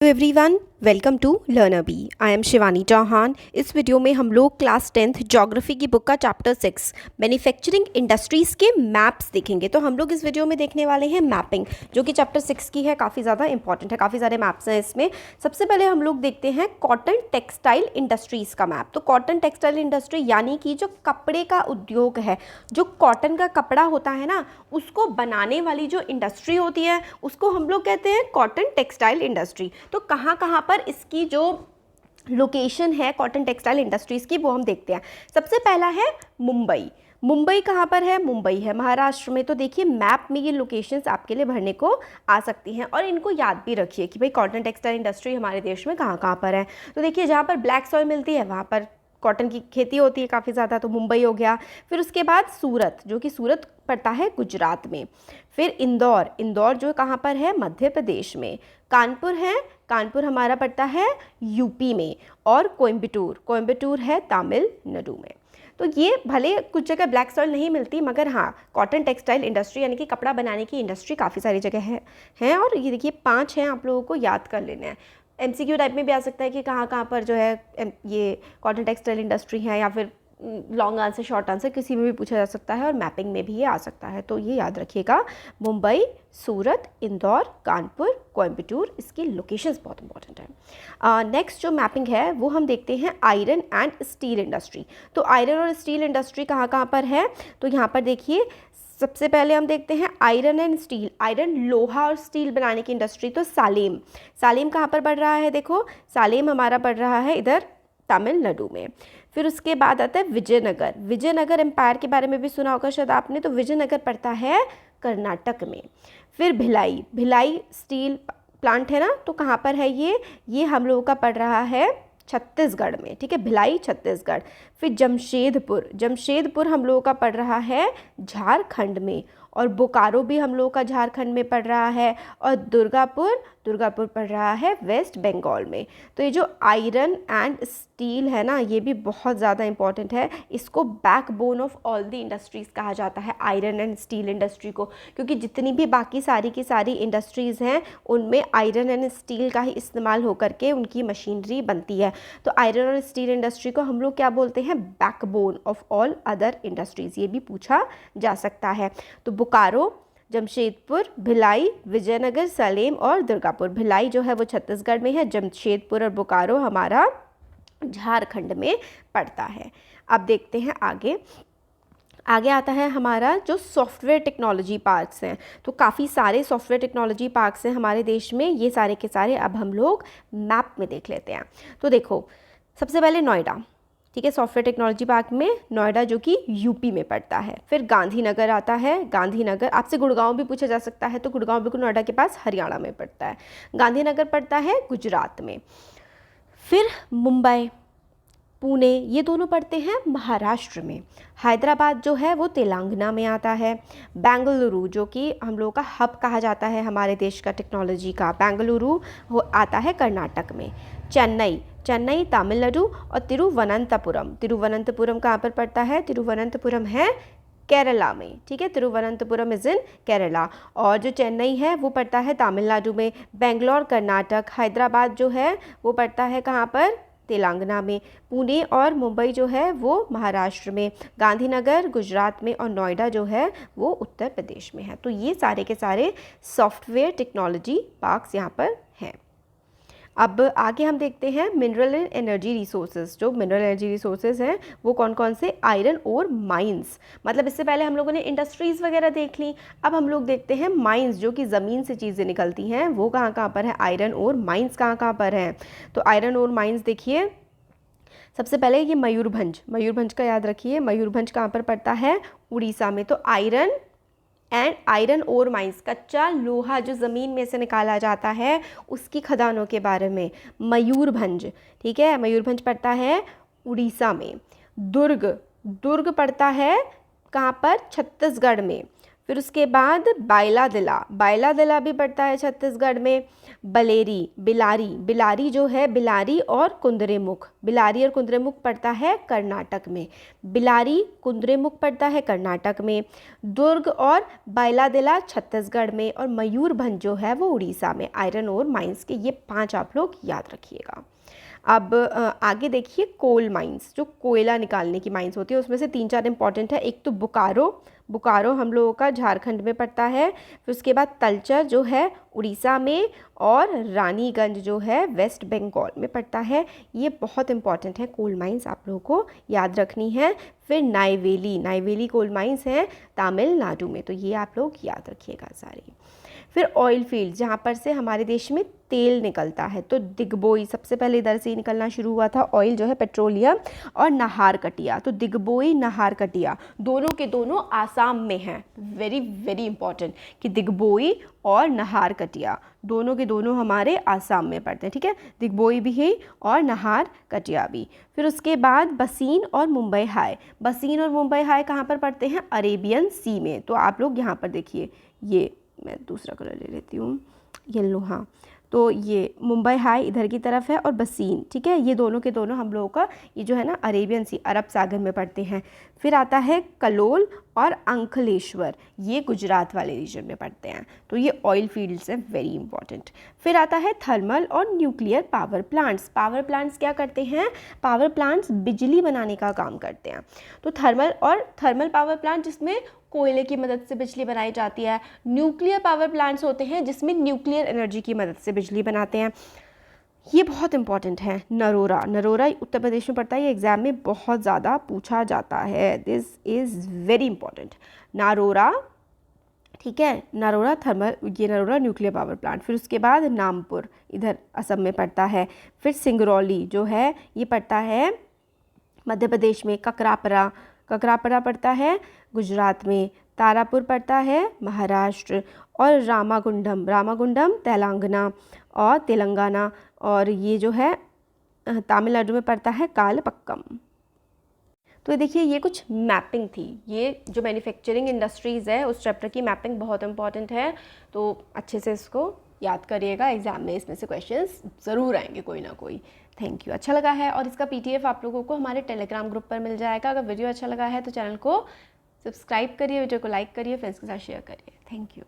Everyone, welcome to Learner B. I am Shivani Chauhan. इस video में हम लोग क्लास 10th ज्योग्राफी की बुक का चैप्टर 6 मैन्युफैक्चरिंग इंडस्ट्रीज़ के मैप्स देखेंगे। तो हम लोग इस वीडियो में देखने वाले हैं मैपिंग, जो कि चैप्टर 6 की है, काफ़ी ज़्यादा इंपॉर्टेंट है, काफ़ी सारे मैप्स हैं इसमें। सबसे पहले हम लोग देखते हैं कॉटन टेक्सटाइल इंडस्ट्रीज़ का मैप। तो कॉटन टेक्सटाइल इंडस्ट्री यानी कि जो कपड़े का उद्योग है, जो कॉटन का कपड़ा होता है ना, उसको बनाने वाली जो इंडस्ट्री होती है उसको हम लोग कहते हैं कॉटन टेक्सटाइल इंडस्ट्री। तो कहाँ कहाँ पर इसकी जो लोकेशन है कॉटन टेक्सटाइल इंडस्ट्रीज़ की, वो हम देखते हैं। सबसे पहला है मुंबई। मुंबई कहाँ पर है? मुंबई है महाराष्ट्र में। तो देखिए मैप में ये लोकेशंस आपके लिए भरने को आ सकती हैं और इनको याद भी रखिए कि भाई कॉटन टेक्सटाइल इंडस्ट्री हमारे देश में कहाँ कहाँ पर है। तो देखिए जहाँ पर ब्लैक सॉइल मिलती है वहाँ पर कॉटन की खेती होती है काफ़ी ज़्यादा, तो मुंबई हो गया। फिर उसके बाद सूरत, जो कि सूरत पड़ता है गुजरात में। फिर इंदौर, इंदौर जो कहाँ पर है? मध्य प्रदेश में। कानपुर है, कानपुर हमारा पड़ता है यूपी में। और कोयम्बटूर, कोयम्बटूर है तमिलनाडु में। तो ये भले कुछ जगह ब्लैक सॉइल नहीं मिलती, मगर हाँ कॉटन टेक्सटाइल इंडस्ट्री यानी कि कपड़ा बनाने की इंडस्ट्री काफ़ी सारी जगह है। और ये देखिए 5 हैं, आप लोगों को याद कर लेने हैं। एमसीक्यू टाइप में भी आ सकता है कि कहाँ कहाँ पर जो है ये कॉटन टेक्सटाइल इंडस्ट्री है, या फिर लॉन्ग आंसर शॉर्ट आंसर किसी में भी पूछा जा सकता है, और मैपिंग में भी ये आ सकता है। तो ये याद रखिएगा, मुंबई, सूरत, इंदौर, कानपुर, कोयम्बटूर, इसकी लोकेशंस बहुत इंपॉर्टेंट है। नेक्स्ट जो मैपिंग है वो हम देखते हैं आयरन एंड स्टील इंडस्ट्री। तो आयरन और स्टील इंडस्ट्री कहाँ कहाँ पर है? तो यहाँ पर देखिए सबसे पहले हम देखते हैं आयरन एंड स्टील। आयरन, लोहा और स्टील बनाने की इंडस्ट्री। तो सालेम, सालेम कहाँ पर पड़ रहा है? देखो सालेम हमारा पड़ रहा है इधर तमिलनाडु में। फिर उसके बाद आता है विजयनगर। विजयनगर एम्पायर के बारे में भी सुना होगा शायद आपने। तो विजयनगर पड़ता है कर्नाटक में। फिर भिलाई, भिलाई स्टील प्लांट है ना, तो कहाँ पर है ये हम लोगों का पड़ रहा है छत्तीसगढ़ में। ठीक है, भिलाई छत्तीसगढ़। फिर जमशेदपुर, जमशेदपुर हम लोगों का पड़ रहा है झारखंड में। और बोकारो भी हम लोगों का झारखंड में पड़ रहा है। और दुर्गापुर, दुर्गापुर पड़ रहा है वेस्ट बंगाल में। तो ये जो आयरन एंड स्टील है ना, ये भी बहुत ज़्यादा इंपॉर्टेंट है। इसको backbone of all the industries कहा जाता है, आयरन एंड स्टील इंडस्ट्री को, क्योंकि जितनी भी बाकी सारी की सारी इंडस्ट्रीज़ हैं उनमें आयरन एंड स्टील का ही इस्तेमाल होकर के उनकी मशीनरी बनती है। तो आयरन और स्टील इंडस्ट्री को हम लोग क्या बोलते हैं? Backbone of all other industries. ये भी पूछा जा सकता है। तो बोकारो, जमशेदपुर, भिलाई, विजयनगर, सलेम और दुर्गापुर। भिलाई जो है वो छत्तीसगढ़ में है, जमशेदपुर और बोकारो हमारा झारखंड में पड़ता है। अब देखते हैं आगे। आगे आता है हमारा जो सॉफ्टवेयर टेक्नोलॉजी पार्क्स हैं। तो काफ़ी सारे सॉफ्टवेयर टेक्नोलॉजी पार्क्स हैं हमारे देश में। ये सारे के सारे अब हम लोग मैप में देख लेते हैं। तो देखो सबसे पहले नोएडा, ठीक है, सॉफ्टवेयर टेक्नोलॉजी पार्क में नोएडा जो कि यूपी में पड़ता है। फिर गांधीनगर आता है, गांधीनगर, आपसे गुड़गांव भी पूछा जा सकता है, तो गुड़गांव बिल्कुल नोएडा के पास हरियाणा में पड़ता है। गांधीनगर पड़ता है गुजरात में। फिर मुंबई, पुणे, ये दोनों पड़ते हैं महाराष्ट्र में। हैदराबाद जो है वो तेलंगाना में आता है। बेंगलुरु जो कि हम लोगों का हब कहा जाता है हमारे देश का टेक्नोलॉजी का, बेंगलुरु हो आता है कर्नाटक में। चेन्नई, चेन्नई तमिलनाडु। और तिरुवनंतपुरम, तिरुवनंतपुरम कहाँ पर पड़ता है? तिरुवनंतपुरम है केरला में। ठीक है, तिरुवनंतपुरम इज़ इन केरला। और जो चेन्नई है वो पड़ता है तमिलनाडु में। बेंगलोर कर्नाटक। हैदराबाद जो है वो पड़ता है कहाँ पर? तेलंगाना में। पुणे और मुंबई जो है वो महाराष्ट्र में। गांधीनगर गुजरात में। और नोएडा जो है वो उत्तर प्रदेश में है। तो ये सारे के सारे सॉफ्टवेयर टेक्नोलॉजी पार्क्स यहाँ पर हैं। अब आगे हम देखते हैं मिनरल एंड एनर्जी रिसोर्सेज। जो मिनरल एनर्जी रिसोर्सेज हैं वो कौन कौन से? आयरन और माइंस। मतलब इससे पहले हम लोगों ने इंडस्ट्रीज़ वगैरह देख ली, अब हम लोग देखते हैं माइंस, जो कि ज़मीन से चीज़ें निकलती हैं, वो कहाँ कहाँ पर है? आयरन और माइंस कहाँ कहाँ पर हैं? तो आयरन और माइंस देखिए, सबसे पहले ये मयूरभंज, मयूरभंज का याद रखिए। मयूरभंज कहाँ पर पड़ता है? उड़ीसा में। तो iron and iron ore mines, कच्चा लोहा जो ज़मीन में से निकाला जाता है उसकी खदानों के बारे में। मयूरभंज, ठीक है, मयूरभंज पड़ता है उड़ीसा में। दुर्ग, दुर्ग पड़ता है कहाँ पर? छत्तीसगढ़ में। फिर उसके बाद बायलादिला, बायलादिला भी पड़ता है छत्तीसगढ़ में। बलेरी, बिलारी, बिलारी जो है बिलारी और कुंद्रेमुख, बिलारी और कुंद्रेमुख पड़ता है कर्नाटक में। बिलारी कुंद्रेमुख पड़ता है कर्नाटक में। दुर्ग और बायलादिला छत्तीसगढ़ में, और मयूरभंज जो है वो उड़ीसा में। आयरन ओर माइंस के ये 5 आप लोग याद रखिएगा। अब आगे देखिए कोल माइंस, जो कोयला निकालने की माइंस होती है उसमें से 3-4 इंपॉर्टेंट है। एक तो बोकारो, बोकारो हम लोगों का झारखंड में पड़ता है। फिर उसके बाद तलचर जो है उड़ीसा में, और रानीगंज जो है वेस्ट बंगाल में पड़ता है। ये बहुत इंपॉर्टेंट है, कोल माइंस आप लोगों को याद रखनी है। फिर नाइवेली, नाइवेली कोल माइंस है तमिलनाडु में, तो ये आप लोग याद रखिएगा सारी। फिर ऑयल फील्ड, जहाँ पर से हमारे देश में तेल निकलता है, तो दिग्बोई सबसे पहले इधर से ही निकलना शुरू हुआ था, ऑयल जो है पेट्रोलियम। और नाहरकटिया, तो दिग्बोई नाहरकटिया दोनों के दोनों आसाम में हैं। वेरी वेरी इंपॉर्टेंट कि दिग्बोई और नाहरकटिया दोनों के दोनों हमारे आसाम में पड़ते हैं, ठीक है। दिग्बोई भी है और नाहरकटिया भी। फिर उसके बाद बसीन और मुंबई हाई, बसीन और मुंबई हाई कहाँ पर पड़ते हैं? अरेबियन सी में। तो आप लोग यहाँ पर देखिए, ये मैं दूसरा कलर ले लेती हूँ, येलो, हाँ। तो ये मुंबई हाई इधर की तरफ है और बसीन, ठीक है, ये दोनों के दोनों हम लोगों का ये जो है ना अरेबियन सी, अरब सागर में पड़ते हैं। फिर आता है कलोल और अंकलेश्वर, ये गुजरात वाले रीजन में पड़ते हैं। तो ये ऑयल फील्ड्स हैं, वेरी इंपॉर्टेंट। फिर आता है थर्मल और nuclear power plants. Power plants क्या करते हैं? पावर प्लांट्स बिजली बनाने का काम करते हैं। तो थर्मल पावर प्लांट जिसमें कोयले की मदद से बिजली बनाई जाती है। न्यूक्लियर पावर प्लांट्स होते हैं जिसमें न्यूक्लियर एनर्जी की मदद से बिजली बनाते हैं। ये बहुत इंपॉर्टेंट है। नरोरा, नरोरा उत्तर प्रदेश में पड़ता है, ये एग्जाम में बहुत ज़्यादा पूछा जाता है। दिस इज़ वेरी इंपॉर्टेंट, नारोरा, ठीक है। नरोरा थर्मल, ये नरोरा न्यूक्लियर पावर प्लांट। फिर उसके बाद नामपुर इधर असम में पड़ता है। फिर सिंगरौली जो है ये पड़ता है मध्य प्रदेश में। ककरापरा, ककरापरा पड़ता है गुजरात में। तारापुर पड़ता है महाराष्ट्र। और रामागुंडम, रामागुंडम तेलंगाना, और ये जो है तमिलनाडु में पड़ता है कालपक्कम। तो ये देखिए, ये कुछ मैपिंग थी। ये जो मैन्युफैक्चरिंग इंडस्ट्रीज़ है उस चैप्टर की मैपिंग बहुत इंपॉर्टेंट है, तो अच्छे से इसको याद करिएगा। एग्जाम में इसमें से क्वेश्चंस ज़रूर आएंगे कोई ना कोई। Thank you. अच्छा लगा है और इसका PDF आप लोगों को हमारे टेलीग्राम ग्रुप पर मिल जाएगा। अगर वीडियो अच्छा लगा है तो चैनल को सब्सक्राइब करिए, वीडियो को लाइक करिए, फ्रेंड्स के साथ शेयर करिए। Thank you.